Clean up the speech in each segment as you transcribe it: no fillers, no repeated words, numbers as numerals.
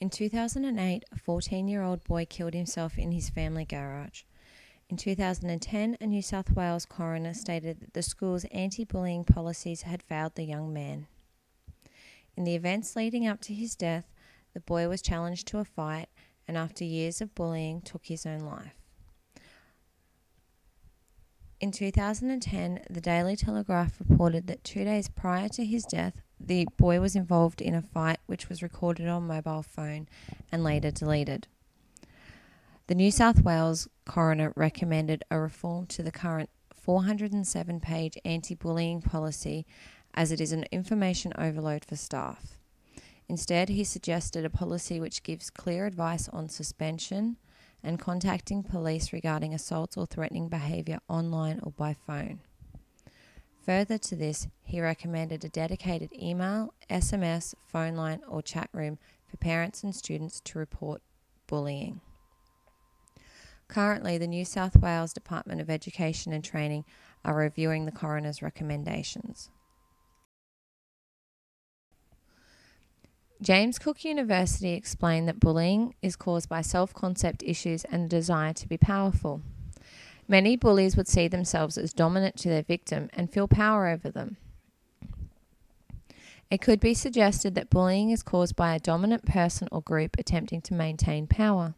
In 2008, a 14-year-old boy killed himself in his family garage. In 2010, a New South Wales coroner stated that the school's anti-bullying policies had failed the young man. In the events leading up to his death, the boy was challenged to a fight and after years of bullying took his own life. In 2010, the Daily Telegraph reported that 2 days prior to his death, the boy was involved in a fight which was recorded on mobile phone and later deleted. The New South Wales coroner recommended a reform to the current 407-page anti-bullying policy as it is an information overload for staff. Instead, he suggested a policy which gives clear advice on suspension and contacting police regarding assaults or threatening behaviour online or by phone. Further to this, he recommended a dedicated email, SMS, phone line or chat room for parents and students to report bullying. Currently, the New South Wales Department of Education and Training are reviewing the coroner's recommendations. James Cook University explained that bullying is caused by self-concept issues and the desire to be powerful. Many bullies would see themselves as dominant to their victim and feel power over them. It could be suggested that bullying is caused by a dominant person or group attempting to maintain power.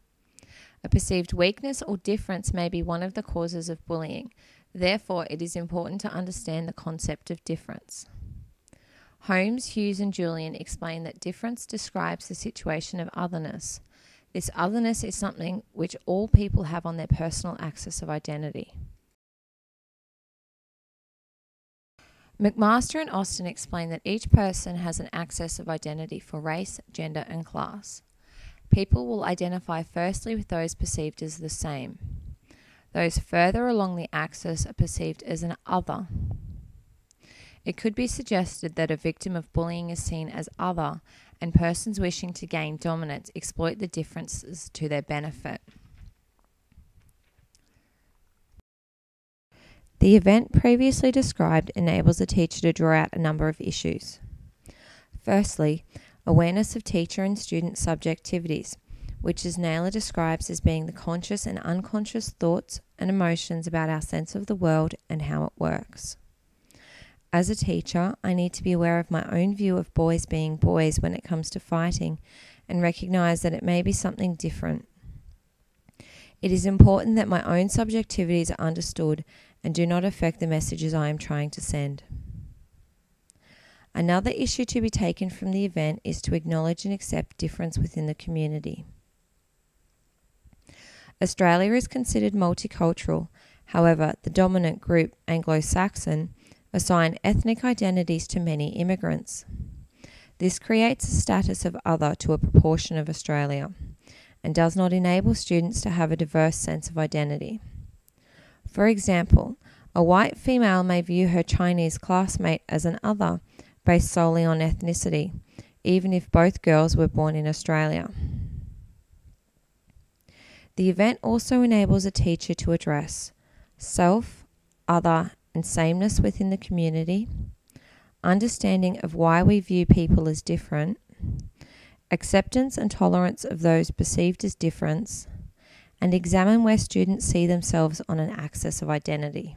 A perceived weakness or difference may be one of the causes of bullying. Therefore, it is important to understand the concept of difference. Holmes, Hughes and Julian explain that difference describes the situation of otherness. This otherness is something which all people have on their personal axis of identity. McMaster and Austin explain that each person has an axis of identity for race, gender and class. People will identify firstly with those perceived as the same. Those further along the axis are perceived as an other. It could be suggested that a victim of bullying is seen as other, and persons wishing to gain dominance exploit the differences to their benefit. The event previously described enables a teacher to draw out a number of issues. Firstly, awareness of teacher and student subjectivities, which as Naylor describes as being the conscious and unconscious thoughts and emotions about our sense of the world and how it works. As a teacher, I need to be aware of my own view of boys being boys when it comes to fighting and recognise that it may be something different. It is important that my own subjectivities are understood and do not affect the messages I am trying to send. Another issue to be taken from the event is to acknowledge and accept difference within the community. Australia is considered multicultural. However, the dominant group, Anglo-Saxon, assign ethnic identities to many immigrants. This creates a status of other to a proportion of Australia and does not enable students to have a diverse sense of identity. For example, a white female may view her Chinese classmate as an other based solely on ethnicity, even if both girls were born in Australia. The event also enables a teacher to address self, other, and sameness within the community, understanding of why we view people as different, acceptance and tolerance of those perceived as difference, and examine where students see themselves on an axis of identity.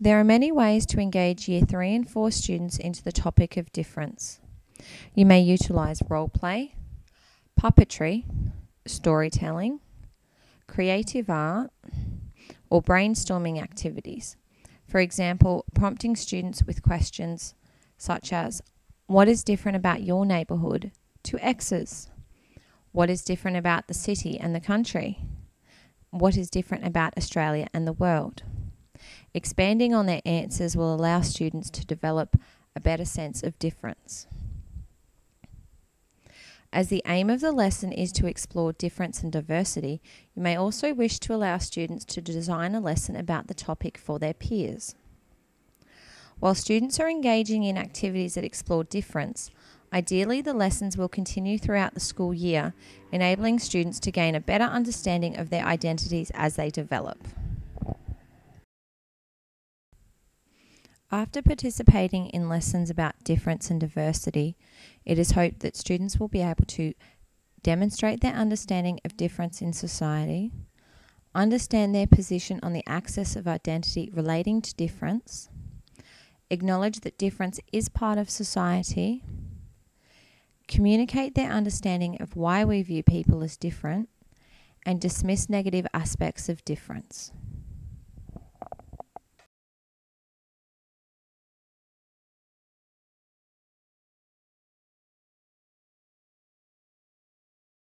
There are many ways to engage Year 3 and 4 students into the topic of difference. You may utilise role play, puppetry, storytelling, creative art, or brainstorming activities. For example, prompting students with questions such as, what is different about your neighbourhood to X's? What is different about the city and the country? What is different about Australia and the world? Expanding on their answers will allow students to develop a better sense of difference. As the aim of the lesson is to explore difference and diversity, you may also wish to allow students to design a lesson about the topic for their peers. While students are engaging in activities that explore difference, ideally the lessons will continue throughout the school year, enabling students to gain a better understanding of their identities as they develop. After participating in lessons about difference and diversity, it is hoped that students will be able to demonstrate their understanding of difference in society, understand their position on the axis of identity relating to difference, acknowledge that difference is part of society, communicate their understanding of why we view people as different, and dismiss negative aspects of difference.